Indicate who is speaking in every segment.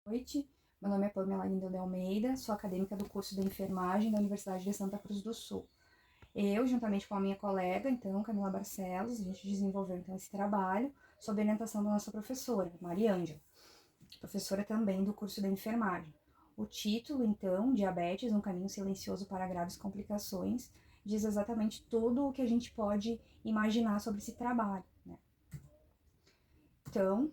Speaker 1: Noite, meu nome é Pamela Linda de Almeida, sou acadêmica do curso de enfermagem da Universidade de Santa Cruz do Sul. Eu, juntamente com a minha colega, então, Camila Barcelos, a gente desenvolveu então esse trabalho sob orientação da nossa professora, Maria Ângela, professora também do curso de enfermagem. O título, então, Diabetes, um caminho silencioso para graves complicações, diz exatamente tudo o que a gente pode imaginar sobre esse trabalho, né? Então,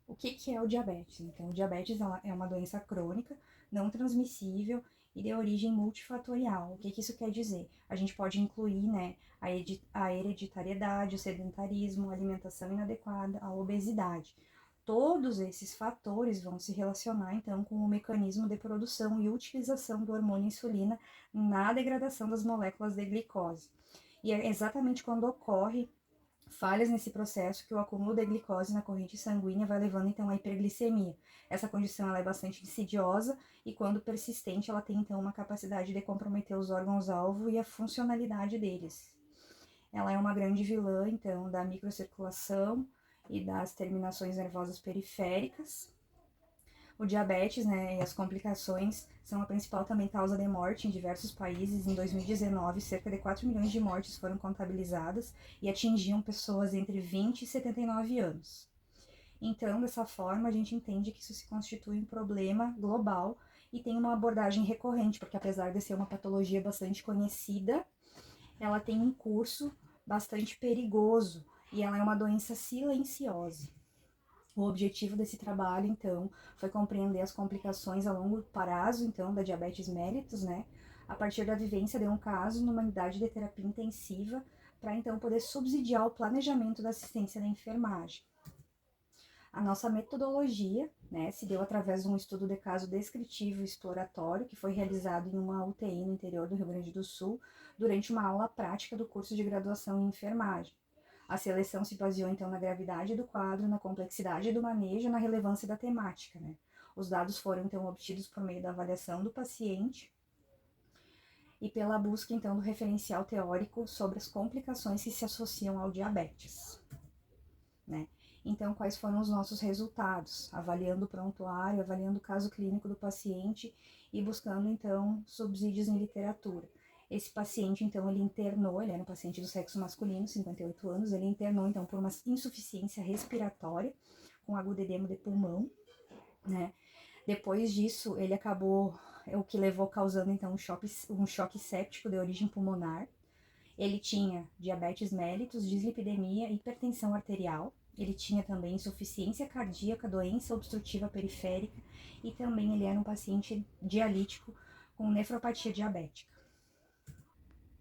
Speaker 1: o que é o diabetes? Então, o diabetes é uma doença crônica, não transmissível e de origem multifatorial. O que isso quer dizer? A gente pode incluir, né, a hereditariedade, o sedentarismo, a alimentação inadequada, a obesidade. Todos esses fatores vão se relacionar, então, com o mecanismo de produção e utilização do hormônio insulina na degradação das moléculas de glicose. E é exatamente quando ocorre falhas nesse processo que o acúmulo de glicose na corrente sanguínea vai levando então à hiperglicemia. Essa condição ela é bastante insidiosa e quando persistente ela tem então uma capacidade de comprometer os órgãos-alvo e a funcionalidade deles. Ela é uma grande vilã então da microcirculação e das terminações nervosas periféricas. O diabetes, né, e as complicações são a principal também causa de morte em diversos países. Em 2019, cerca de 4 milhões de mortes foram contabilizadas e atingiam pessoas entre 20 e 79 anos. Então, dessa forma, a gente entende que isso se constitui um problema global e tem uma abordagem recorrente, porque apesar de ser uma patologia bastante conhecida, ela tem um curso bastante perigoso e ela é uma doença silenciosa. O objetivo desse trabalho, então, foi compreender as complicações a longo prazo, então, da diabetes mellitus, né, a partir da vivência de um caso numa unidade de terapia intensiva, para então poder subsidiar o planejamento da assistência da enfermagem. A nossa metodologia, né, se deu através de um estudo de caso descritivo e exploratório, que foi realizado em uma UTI no interior do Rio Grande do Sul, durante uma aula prática do curso de graduação em enfermagem. A seleção se baseou, então, na gravidade do quadro, na complexidade do manejo e na relevância da temática, né? Os dados foram, então, obtidos por meio da avaliação do paciente e pela busca, então, do referencial teórico sobre as complicações que se associam ao diabetes, né? Então, quais foram os nossos resultados? Avaliando o prontuário, avaliando o caso clínico do paciente e buscando, então, subsídios em literatura. Esse paciente, então, ele internou, ele era um paciente do sexo masculino, 58 anos, ele internou, então, por uma insuficiência respiratória, com agudo edema de pulmão, né? Depois disso, ele acabou, o que levou causando, então, um choque séptico de origem pulmonar. Ele tinha diabetes mellitus, dislipidemia, hipertensão arterial. Ele tinha também insuficiência cardíaca, doença obstrutiva periférica e também ele era um paciente dialítico com nefropatia diabética.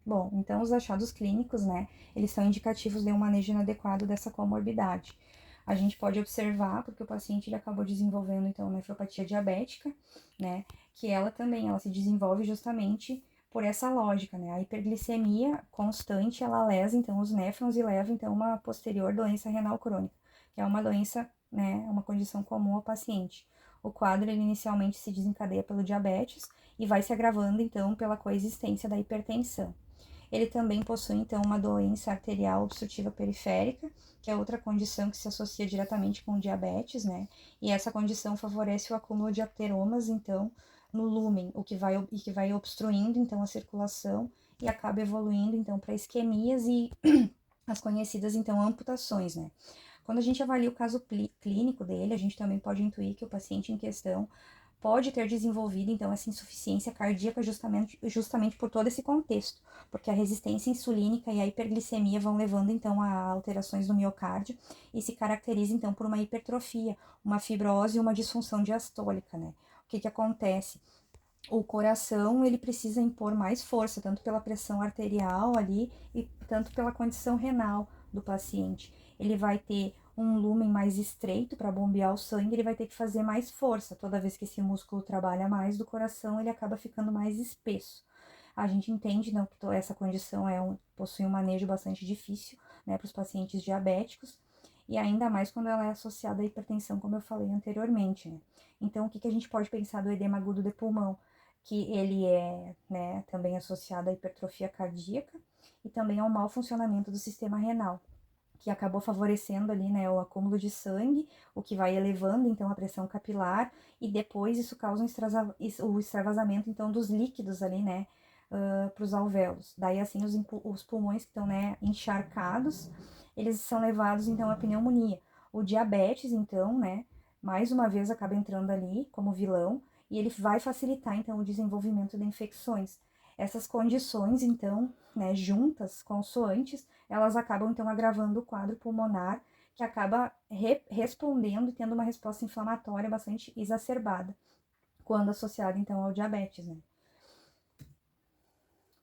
Speaker 1: Bom, então os achados clínicos, né, eles são indicativos de um manejo inadequado dessa comorbidade. A gente pode observar, porque o paciente ele acabou desenvolvendo, então, nefropatia diabética, né, que ela também, ela se desenvolve justamente por essa lógica, né, a hiperglicemia constante, ela lesa, então, os néfrons e leva, então, uma posterior doença renal crônica, que é uma doença, né, uma condição comum ao paciente. O quadro, ele inicialmente se desencadeia pelo diabetes e vai se agravando, então, pela coexistência da hipertensão. Ele também possui, então, uma doença arterial obstrutiva periférica, que é outra condição que se associa diretamente com o diabetes, né? E essa condição favorece o acúmulo de ateromas, então, no lúmen, o que vai obstruindo, então, a circulação e acaba evoluindo, então, para isquemias e as conhecidas, então, amputações, né? Quando a gente avalia o caso clínico dele, a gente também pode intuir que o paciente em questão pode ter desenvolvido, então, essa insuficiência cardíaca justamente por todo esse contexto, porque a resistência insulínica e a hiperglicemia vão levando, então, a alterações no miocárdio e se caracteriza, então, por uma hipertrofia, uma fibrose e uma disfunção diastólica, né? O que acontece? O coração, ele precisa impor mais força, tanto pela pressão arterial ali e tanto pela condição renal do paciente. Ele vai ter um lúmen mais estreito para bombear o sangue, ele vai ter que fazer mais força. Toda vez que esse músculo trabalha mais do coração, ele acaba ficando mais espesso. A gente entende, não, que essa condição possui um manejo bastante difícil, né, para os pacientes diabéticos, e ainda mais quando ela é associada à hipertensão, como eu falei anteriormente, né. Então, o que a gente pode pensar do edema agudo de pulmão? Que ele é, né, também associado à hipertrofia cardíaca e também ao mau funcionamento do sistema renal. que acabou favorecendo ali, né, o acúmulo de sangue, o que vai elevando, então, a pressão capilar, e depois isso causa o extravasamento, então, dos líquidos ali, né, para os alvéolos. Daí, assim, os pulmões que estão, né, encharcados, eles são levados, então, à pneumonia. O diabetes, então, né, mais uma vez acaba entrando ali como vilão, e ele vai facilitar, então, o desenvolvimento de infecções. Essas condições, então, né, juntas, consoantes, elas acabam, então, agravando o quadro pulmonar, que acaba respondendo e tendo uma resposta inflamatória bastante exacerbada, quando associada, então, ao diabetes, né?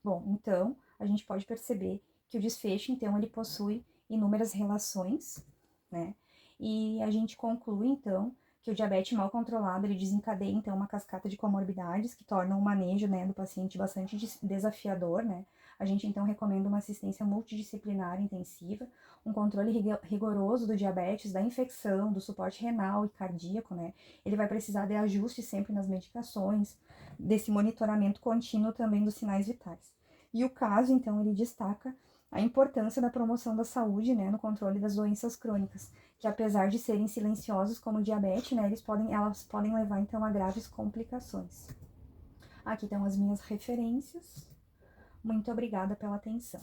Speaker 1: Bom, então, a gente pode perceber que o desfecho, então, ele possui inúmeras relações, né? E a gente conclui, então, que o diabetes mal controlado, ele desencadeia, então, uma cascata de comorbidades que tornam o manejo, né, do paciente bastante desafiador, né? A gente, então, recomenda uma assistência multidisciplinar intensiva, um controle rigoroso do diabetes, da infecção, do suporte renal e cardíaco, né? Ele vai precisar de ajuste sempre nas medicações, desse monitoramento contínuo também dos sinais vitais. E o caso, então, ele destaca a importância da promoção da saúde, né, no controle das doenças crônicas, que apesar de serem silenciosos como o diabetes, né, elas podem levar, então, a graves complicações. Aqui estão as minhas referências. Muito obrigada pela atenção.